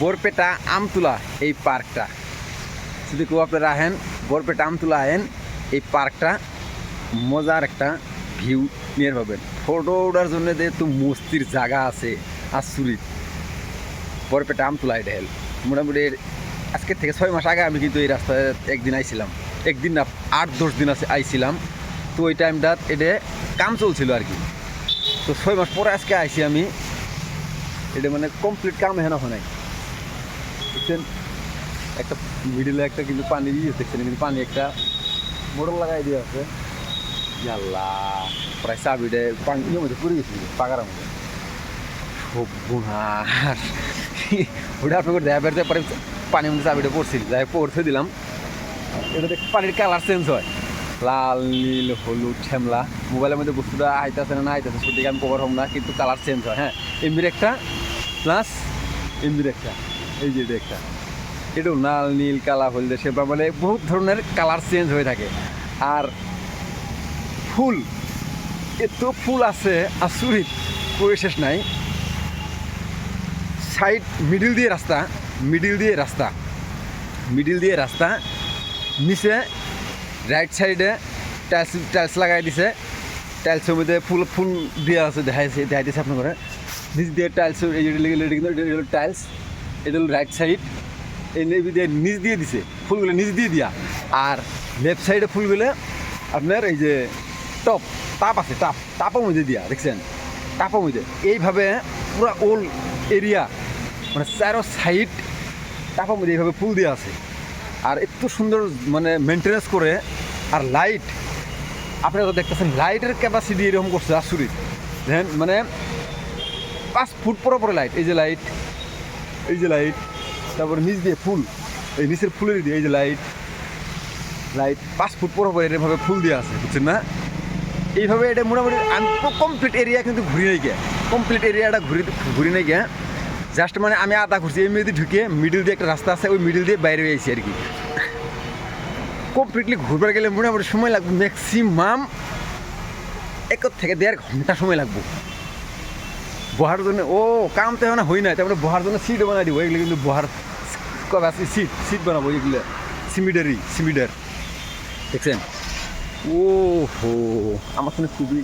বরপেটা আমতুলা এই পার্কটা যদি কেউ আপনারা আহেন বরপেটা আমতুলা আহেন এই পার্কটা মজার একটা ভিউ নিয়ে পাবেন। ফটো ওঠার জন্য যেহেতু মস্তির জায়গা আছে আশুরিত বরপেটা আমতুলা এটা হেল মোটামুটি আজকে থেকে 6 মাস আগে আমি কিন্তু এই রাস্তায় একদিন আইছিলাম, একদিন না 8-10 দিন আইছিলাম। তো ওই টাইমটা এটা কাম চলছিল আর কি। তো 6 মাস পরে আজকে আইছি আমি, এটা মানে কমপ্লিট কাম হেন হয় নাই দেখছেন। একটা মিডিলে একটা কিন্তু পানি দিয়ে দেখছেন, কিন্তু পানি একটা মোটর লাগাই দিয়ে আছে। আল্লাহ প্রায় চাবিটা পানির মধ্যে পড়ে গেছিল পাকার মধ্যে সব গুণার ওটা আপনাকে দেখা বেরোতে পারে পানির মধ্যে চাবিটা পড়ছিল, যাই পড়তে দিলাম। এটা দেখ পানির কালার চেঞ্জ হয়, লাল নীল হলুদ শ্যামলা। মোবাইলের মধ্যে বস্তুটা আইতেছে না আইতেছে সেদিকে আমি কভার হব না, কিন্তু কালার চেঞ্জ হয়। হ্যাঁ এমবির একটা প্লাস এমবির একটা, এই যে এটা একটা, এটাও লাল নীল কালা হলদে সেবা মানে বহুত ধরনের কালার চেঞ্জ হয়ে থাকে। আর ফুল এত ফুল আছে আচরিত করে শেষ নাই। সাইড মিডিল দিয়ে রাস্তা নিচে রাইট সাইডে টাইলস লাগাই দিছে। টাইলসের মধ্যে ফুল দেওয়া আছে, দেখাইতেছে আপনার ঘরে নিচ দিয়ে টাইলস। এই যে টাইলস, এটা হলো রাইট সাইড। এই নিচ দিয়ে দিছে ফুলগুলো, নিচ দিয়ে দিয়া। আর লেফট সাইডে ফুলগুলো আপনার এই যে তাপ আছে, তাপের মধ্যে দিয়া দেখছেন, তাপের মধ্যে এইভাবে পুরো ওল এরিয়া মানে 4 সাইড তাপের মধ্যে এইভাবে ফুল দেওয়া আছে। আর এত সুন্দর মানে মেনটেন্যান্স করে। আর লাইট আপনারা তো দেখতেছেন, লাইটের ক্যাপাসিটি এরকম করছে আচরিত। দেখেন মানে 5 ফুট পরে লাইট, এই যে লাইট, তারপরে নিচ দিয়ে ফুল, এই নিচের ফুলের দিয়ে এই যে লাইট 5 ফুট পরে এরভাবে ফুল দেওয়া আছে, বুঝছেন না? এইভাবে এটা মোটামুটি কমপ্লিট এরিয়া কিন্তু ঘুরি নাই গিয়া, কমপ্লিট এরিয়াটা ঘুরি নাই গিয়া। জাস্ট মানে আমি আধা ঘুরছি, এই মেয়েদের ঢুকে মিডিল দিয়ে একটা রাস্তা আছে, ওই মিডিল দিয়ে বাইরে হয়েছি আর কি। কমপ্লিটলি ঘুরবার গেলে মোটামুটি সময় লাগবে ম্যাক্সিমাম 1 থেকে 1.5 ঘন্টা সময় লাগবে বহার জন্য। ও কাম তো এখন হই না, তারপরে বহার জন্য সিটও বানাই দিব। এগুলো কিন্তু বহার কবে আছে, সিট বানাবো এগুলো, সিমিডার দেখছেন। ও হো আমার শুনে খুবই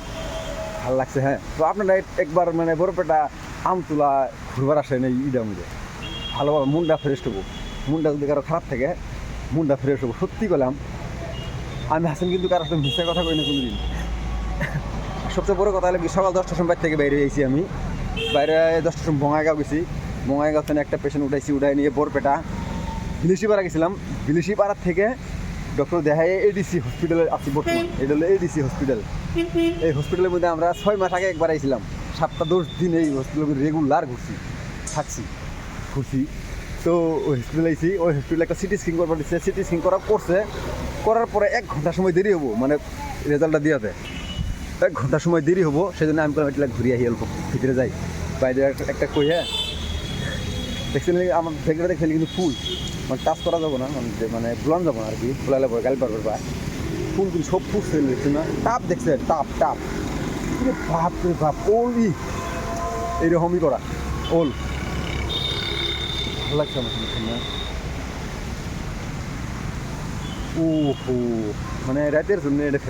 ভালো লাগছে। হ্যাঁ তো আপনারা একবার মানে বরপেটা আমতুলা ঘুরবার আসেন এই ঈদের মধ্যে, ভালোভাবে মনটা ফ্রেশ হবো। মনটা যদি কারো খারাপ থাকে মনটা ফ্রেশ হবো। সত্যি বললাম আমি হাসেন কিন্তু কারোর সাথে মিথ্যা কথা কই না কোনোদিন। সবচেয়ে বড় কথা হলো কি, সকাল 10টার সময় থেকে বাইরে গেছি আমি, বাইরে 10টার সময় বঙ্গাইগাঁও গেছি। বঙ্গাইগাঁও থেকে একটা পেশেন্ট উঠাই নিয়ে বরপেটা বিলিশিপাড়া গেছিলাম। বিলিশিপাড়ার থেকে ডক্টর দেখায় এডিসি হসপিটালে আছি বর্তমান। এটা হলো এডিসি হসপিটাল। এই হসপিটালের মধ্যে আমরা 6 মাস আগে একবার আইছিলাম। 7-10 দিন এই হসপিটালে রেগুলার ঘুরছি। তো ওই হসপিটালে আইছি, ওই হসপিটালে একটা সিটি স্ক্যান করবার দিচ্ছে। সিটি স্ক্যান করার পরে 1 ঘন্টা সময় দেরি হবো, মানে রেজাল্টটা দিয়াতে 1 ঘন্টা সময় দেরি হবো। সেই জন্য আমি এটা ঘুরে আহি অল্প ভিতরে যাই। বাইরে একটা কই, হ্যাঁ দেখছেন আমার ভেগড়া দেখছেন কিন্তু ফুল মানে টাচ করা যাবো না, মানে বুলান যাবো না আর কি, বুলালে পরে গালি পারবে বা ফুল কিন্তু সব ফুল সেল দেখছেন না। টাপ দেখছেন, টাপ বাপ রে বাপ, ওলই এইরকমই করা ওল। ভালো লাগছে আমার দেখছেন না। ও হো মানে রাতের জন্য এটা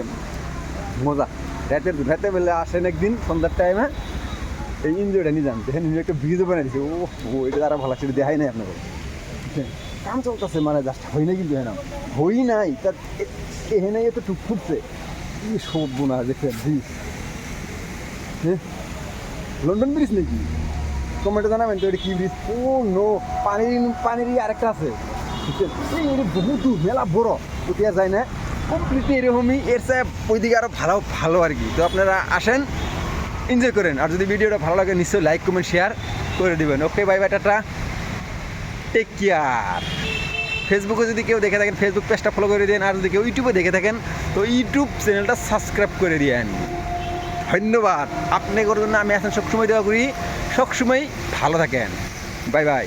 মজা। রাতে বেলা আসেন একদিন সন্ধ্যার টাইমে, এই এনজয়টা নিয়ে যান। দেখেন একটা ব্রিজও বানাই দিচ্ছে। ও এটা তারা ভালো লাগছে, দেখাই নাই আপনাকে। কাম চলতেছে মানে জাস্ট হই নাই, কিন্তু হ্যাঁ হই নাই তার এখানে এত টুক ফুটছে কি সব বোনা দেখছেন ব্রিজ। হ্যাঁ লন্ডন ব্রিজ নাকি কমেন্টে জানাবেন তো এটা কি ব্রিজ। ও নো পানিরই আরেকটা আছে বহুত মেলা বড়, ওটা যায় না কমপ্লিটলি এরকমই। এর চেয়ে ওইদিকে আরও ভালো আর কি। তো আপনারা আসেন, এনজয় করেন। আর যদি ভিডিওটা ভালো লাগে নিশ্চয়ই লাইক কমেন্ট শেয়ার করে দেবেন। Okay bye bye, tata, take care. ফেসবুকে যদি কেউ দেখে থাকেন ফেসবুক পেজটা ফলো করে দিন। আর যদি কেউ ইউটিউবে দেখে থাকেন তো ইউটিউব চ্যানেলটা সাবস্ক্রাইব করে দিন। ধন্যবাদ আপনাদের জন্য। আমি এখন সবসময় দেওয়া করি, সবসময় ভালো থাকেন। Bye bye.